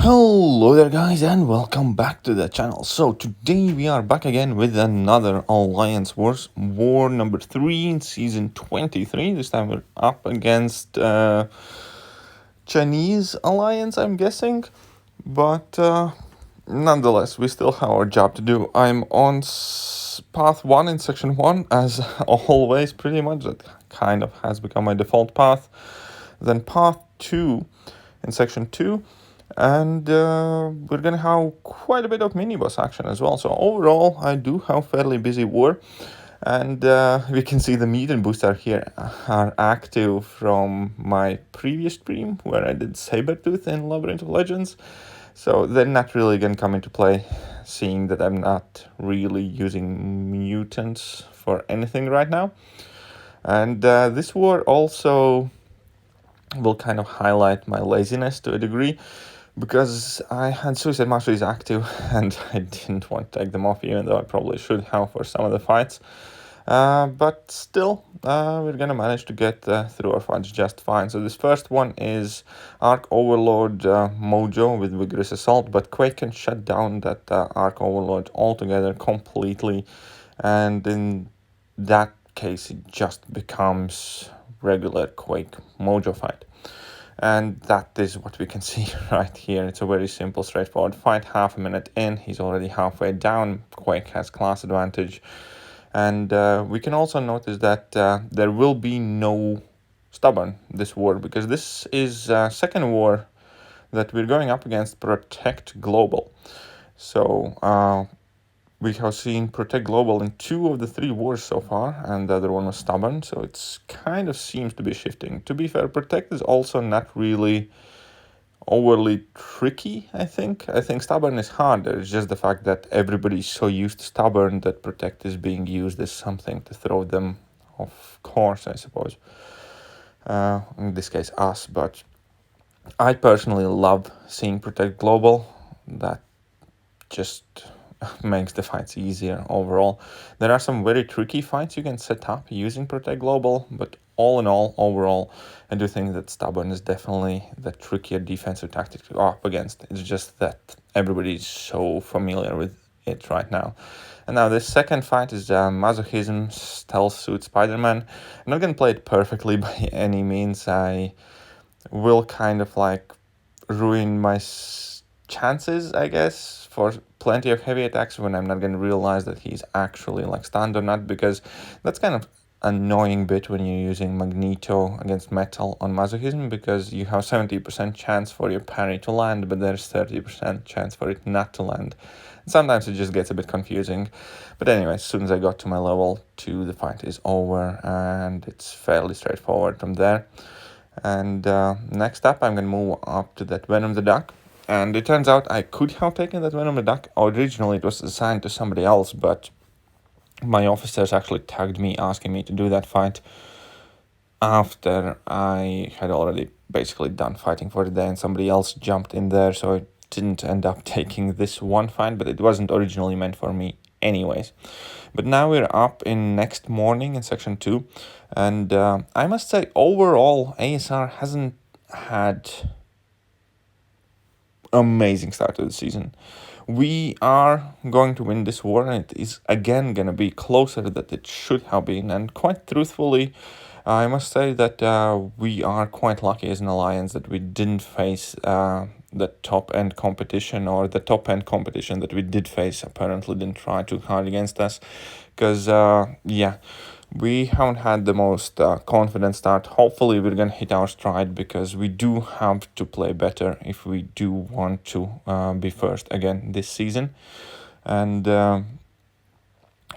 Hello there guys and welcome back to the channel. So today we are back again with another Alliance Wars, war number 3 in season 23. This time we're up against Chinese Alliance, I'm guessing. But nonetheless, we still have our job to do. I'm on path 1 in section 1 as always, pretty much. That kind of has become my default path. Then path 2 in section 2. And we're gonna have quite a bit of mini-boss action as well. So overall, I do have fairly busy war. And we can see the mutant booster here are active from my previous stream where I did Sabertooth in Labyrinth of Legends. So they're not really gonna come into play, seeing that I'm not really using mutants for anything right now. And this war also will kind of highlight my laziness to a degree, because I had Suicide Masteries active and I didn't want to take them off, even though I probably should have for some of the fights. But still, we're gonna manage to get through our fights just fine. So this first one is Arc Overlord Mojo with Vigorous Assault, but Quake can shut down that Arc Overlord altogether completely, and in that case it just becomes regular Quake Mojo fight. And that is what we can see right here. It's a very simple, straightforward fight. Half a minute in, he's already halfway down. Quake has class advantage. And we can also notice that there will be no stubborn this war, because this is second war that we're going up against Protect Global. So we have seen Protect Global in 2 of the 3 wars so far, and the other one was Stubborn, so it's kind of seems to be shifting. To be fair, Protect is also not really overly tricky, I think. I think Stubborn is harder. It's just the fact that everybody's so used to Stubborn that Protect is being used as something to throw them off course, I suppose. In this case, us, but I personally love seeing Protect Global. That just makes the fights easier overall. There are some very tricky fights you can set up using Protect Global, but all in all, overall, I do think that Stubborn is definitely the trickier defensive tactic to go up against. It's just that everybody is so familiar with it right now. And now this second fight is Masochism Stealth Suit SpiderMan. I'm not going to play it perfectly by any means. I will kind of like ruin my chances, I guess, for plenty of heavy attacks when I'm not going to realize that he's actually like stunned or not, because that's kind of annoying bit when you're using Magneto against metal on Masochism, because you have 70% chance for your parry to land, but there's 30% chance for it not to land. Sometimes it just gets a bit confusing. But anyway, as soon as I got to my level 2, the fight is over and it's fairly straightforward from there. And next up, I'm going to move up to that Venom the Duck. And it turns out I could have taken that Venom the Duck. Originally, it was assigned to somebody else, but my officers actually tagged me, asking me to do that fight after I had already basically done fighting for the day, and somebody else jumped in there, so I didn't end up taking this one fight, but it wasn't originally meant for me anyways. But now we're up in next morning in section 2, and I must say, overall, ASR hasn't had amazing start to the season. We are going to win this war, and it is again going to be closer than it should have been. And quite truthfully, I must say that we are quite lucky as an alliance that we didn't face the top-end competition, or the top-end competition that we did face apparently didn't try too hard against us, because yeah, we haven't had the most confident start. Hopefully we're gonna hit our stride, because we do have to play better if we do want to be first again this season. And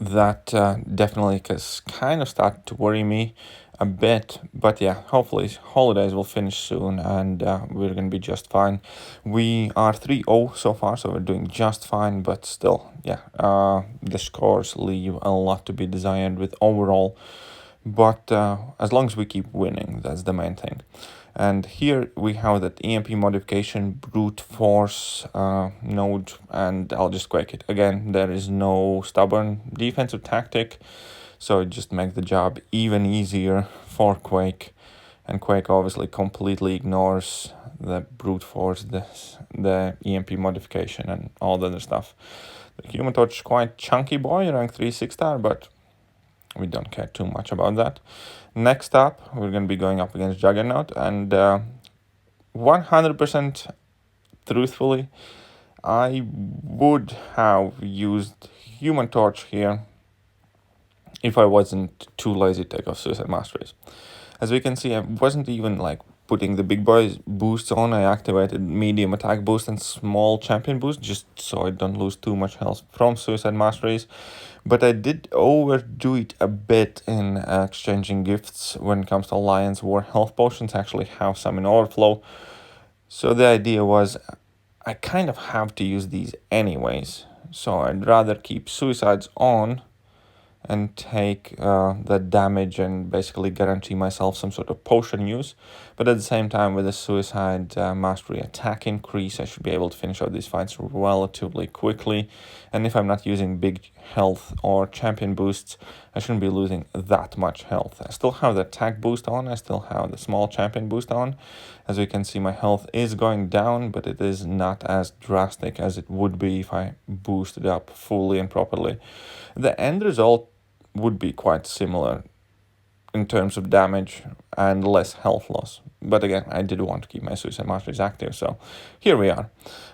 that definitely has kind of started to worry me a bit, but yeah, hopefully holidays will finish soon and we're gonna be just fine. We are 3-0 so far, so we're doing just fine, but still, yeah, the scores leave a lot to be desired with overall, but as long as we keep winning, that's the main thing. And here we have that EMP modification brute force node, and I'll just quake it. Again, there is no stubborn defensive tactic, so it just makes the job even easier for Quake. And Quake obviously completely ignores the brute force, the EMP modification, and all the other stuff. The Human Torch is quite chunky boy, rank 3 6-star, but we don't care too much about that. Next up, we're going to be going up against Juggernaut, and 100% truthfully, I would have used Human Torch here if I wasn't too lazy to take off Suicide Masteries. As we can see, I wasn't even like putting the big boys boosts on. I activated medium attack boost and small champion boost just so I don't lose too much health from Suicide Masteries. But I did overdo it a bit in exchanging gifts when it comes to Alliance War health potions. I actually have some in overflow. So the idea was I kind of have to use these anyways. So I'd rather keep Suicides on and take the damage and basically guarantee myself some sort of potion use. But at the same time, with the Suicide Mastery attack increase, I should be able to finish out these fights relatively quickly. And if I'm not using big health or champion boosts, I shouldn't be losing that much health. I still have the attack boost on, I still have the small champion boost on. As we can see, my health is going down, but it is not as drastic as it would be if I boosted up fully and properly. The end result would be quite similar in terms of damage and less health loss. But again, I did want to keep my Suicide Masteries active, so here we are.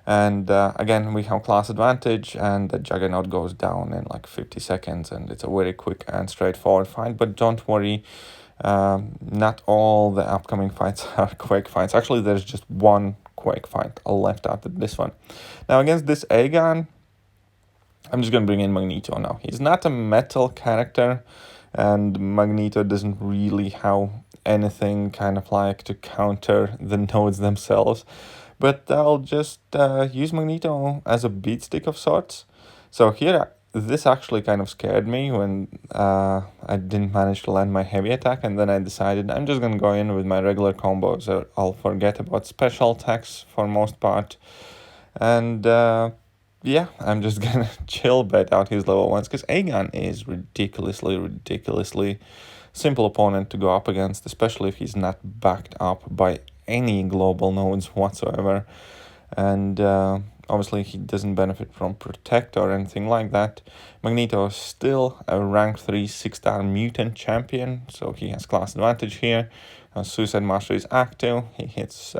And again, we have class advantage, and the Juggernaut goes down in like 50 seconds, and it's a very quick and straightforward fight. But don't worry, not all the upcoming fights are Quake fights. Actually, there's just one Quake fight left after this one. Now, against this Aegon, I'm just going to bring in Magneto now. He's not a metal character, and Magneto doesn't really have anything kind of like to counter the nodes themselves. But I'll just use Magneto as a beat stick of sorts. So here, this actually kind of scared me when I didn't manage to land my heavy attack, and then I decided I'm just going to go in with my regular combos. I'll forget about special attacks for most part. And yeah, I'm just gonna chill bait out his level 1s, because Aegon is ridiculously simple opponent to go up against, especially if he's not backed up by any global nodes whatsoever. And obviously he doesn't benefit from Protect or anything like that. Magneto is still a rank 3 6-star mutant champion, so he has class advantage here. Suicide Master is active, he hits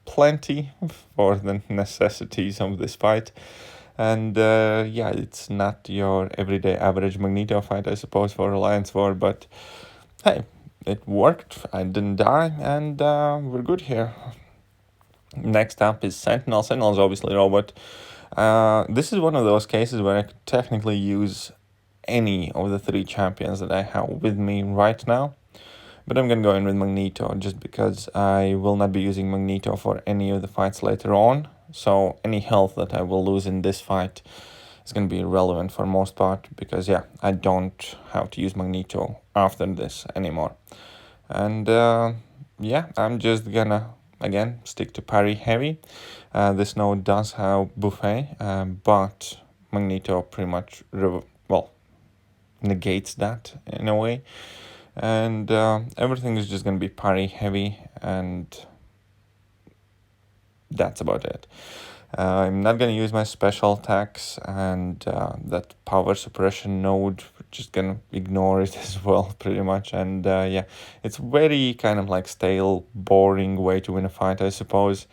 plenty for the necessities of this fight. And yeah, it's not your everyday average Magneto fight, I suppose, for Alliance War, but hey, it worked, I didn't die, and we're good here. Next up is Sentinel. Sentinel is obviously a robot. This is one of those cases where I could technically use any of the 3 champions that I have with me right now. But I'm going to go in with Magneto just because I will not be using Magneto for any of the fights later on. So any health that I will lose in this fight is going to be irrelevant for most part, because yeah, I don't have to use Magneto after this anymore. And yeah, I'm just gonna again stick to parry heavy. This node does have buffet, but Magneto pretty much negates that in a way. And everything is just going to be parry heavy, and that's about it. I'm not going to use my special attacks, and that power suppression node, just going to ignore it as well, pretty much. And yeah, it's very kind of like stale, boring way to win a fight, I suppose.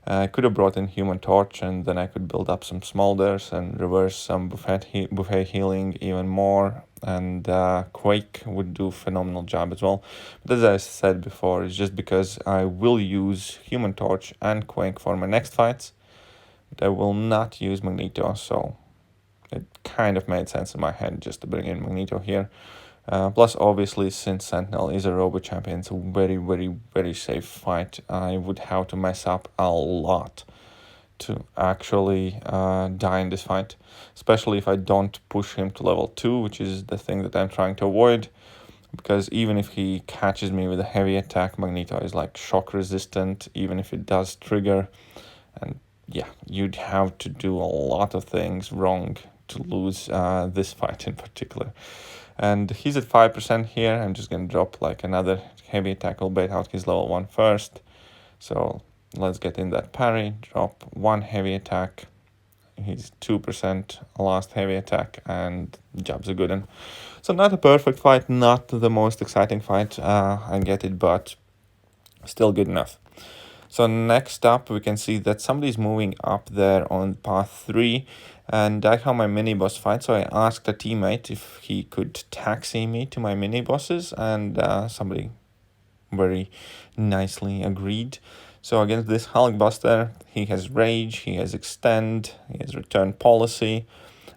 I could have brought in Human Torch, and then I could build up some smolders and reverse some buffet healing even more, and Quake would do a phenomenal job as well. But as I said before, it's just because I will use Human Torch and Quake for my next fights, but I will not use Magneto, so it kind of made sense in my head just to bring in Magneto here. Plus, obviously, since Sentinel is a robot champion, it's a very safe fight. I would have to mess up a lot to actually die in this fight, especially if I don't push him to level 2, which is the thing that I'm trying to avoid, because even if he catches me with a heavy attack, Magneto is like shock resistant, even if it does trigger. And yeah, you'd have to do a lot of things wrong to lose this fight in particular. And he's at 5% here. I'm just going to drop like another heavy attack. I'll bait out his level 1 first. So let's get in that parry, drop 1 heavy attack. He's 2% last heavy attack, and jabs a good one. So not a perfect fight, not the most exciting fight, I get it, but still good enough. So next up, we can see that somebody's moving up there on path 3, and I have my mini-boss fight, so I asked a teammate if he could taxi me to my mini-bosses, and somebody very nicely agreed. So against this Hulkbuster, he has Rage, he has Extend, he has Return Policy,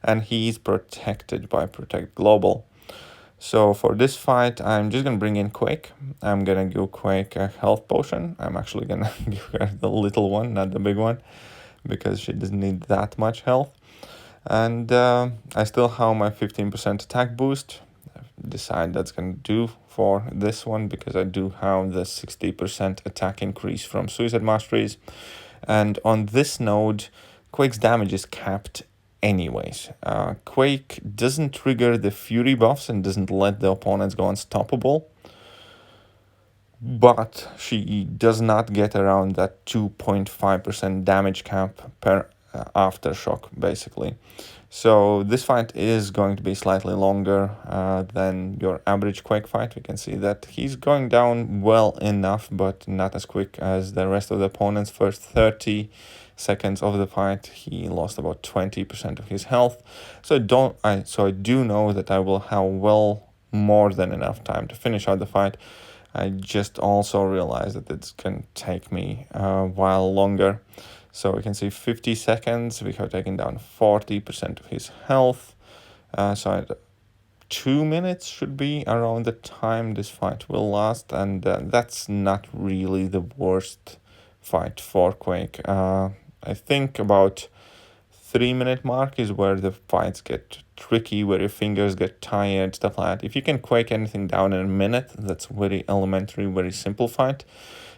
and he's protected by Protect Global. So for this fight, I'm just going to bring in Quake. I'm going to give Quake a health potion. I'm actually going to give her the little one, not the big one, because she doesn't need that much health. And I still have my 15% attack boost. Decide that's going to do for this one, because I do have the 60% attack increase from Suicide Masteries. And on this node, Quake's damage is capped anyways. Quake doesn't trigger the Fury buffs and doesn't let the opponents go unstoppable, but she does not get around that 2.5% damage cap per aftershock, basically. So this fight is going to be slightly longer than your average Quake fight. We can see that he's going down well enough, but not as quick as the rest of the opponents. First 30 seconds of the fight, he lost about 20% of his health. So I do know that I will have well more than enough time to finish out the fight. I just also realized that it's going to take me a while longer. So we can see 50 seconds, we have taken down 40% of his health. So 2 minutes should be around the time this fight will last, and that's not really the worst fight for Quake. I think about 3-minute mark is where the fights get tricky, where your fingers get tired, stuff like that. If you can Quake anything down in a minute, that's very elementary, very simple fight.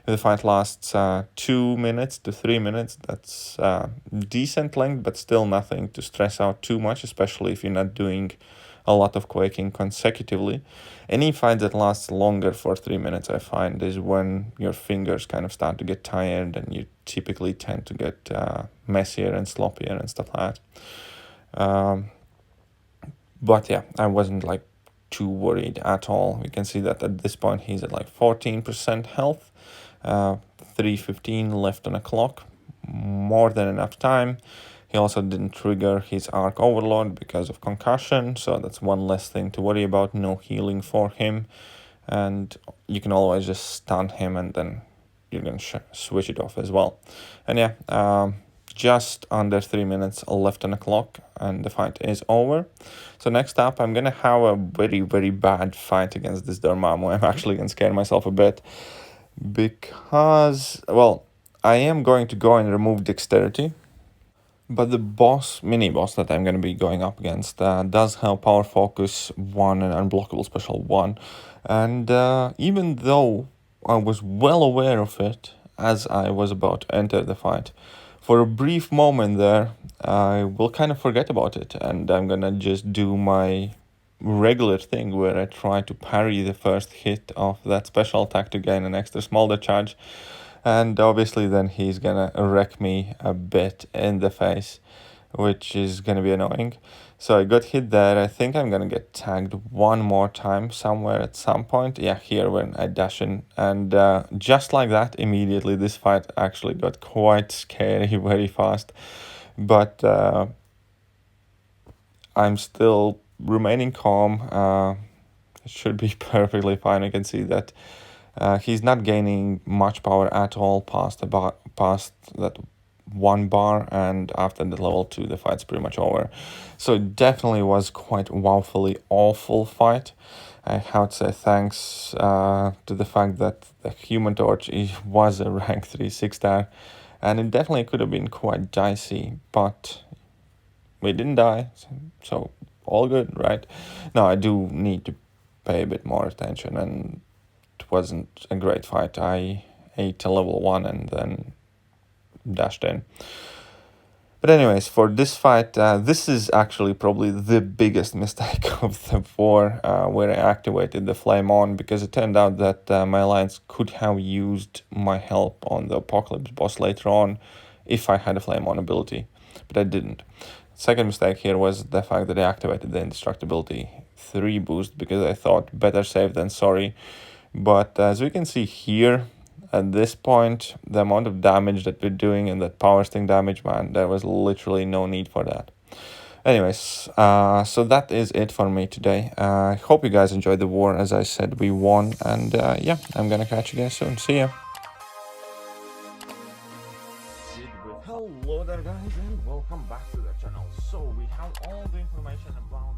If the fight lasts 2 minutes to 3 minutes, that's decent length, but still nothing to stress out too much, especially if you're not doing a lot of quaking consecutively. Any fight that lasts longer for 3 minutes, I find, is when your fingers kind of start to get tired, and you typically tend to get messier and sloppier and stuff like that. But yeah, I wasn't like too worried at all. We can see that at this point he's at like 14% health, 3:15 left on the clock, more than enough time. He also didn't trigger his Arc Overload because of concussion, so that's one less thing to worry about. No healing for him, and you can always just stun him, and then you can switch it off as well. And yeah, just under 3 minutes left on the clock, and the fight is over. So next up, I'm gonna have a very, very bad fight against this Dormammu. I'm actually gonna scare myself a bit, because, well, I am going to go and remove Dexterity, but the mini-boss that I'm going to be going up against does have Power Focus 1 and Unblockable Special 1. And even though I was well aware of it as I was about to enter the fight, for a brief moment there, I will kind of forget about it. And I'm going to just do my regular thing where I try to parry the first hit of that special attack to gain an extra smolder charge. And obviously then he's gonna wreck me a bit in the face, which is gonna be annoying. So I got hit there. I think I'm gonna get tagged one more time somewhere at some point. Yeah, here when I dash in. And just like that, immediately this fight actually got quite scary very fast. But I'm still remaining calm. It should be perfectly fine. I can see that he's not gaining much power at all past that 1 bar, and after the level 2 the fight's pretty much over. So it definitely was quite woefully awful fight. I have to say thanks to the fact that the Human Torch was a rank 3 6-star, and it definitely could have been quite dicey, but we didn't die, so all good, right? Now I do need to pay a bit more attention, and it wasn't a great fight. I ate a level 1 and then dashed in. But anyways, for this fight, this is actually probably the biggest mistake of the war, where I activated the flame on, because it turned out that my alliance could have used my help on the Apocalypse boss later on if I had a flame on ability, but I didn't. Second mistake here was the fact that I activated the Indestructibility 3 boost, because I thought better safe than sorry. But as we can see here, at this point, the amount of damage that we're doing and that power sting damage, man, there was literally no need for that. Anyways, so that is it for me today. I hope you guys enjoyed the war. As I said, we won, and yeah, I'm gonna catch you guys soon. See ya. Hello there, guys, and welcome back to the channel. So we have all the information about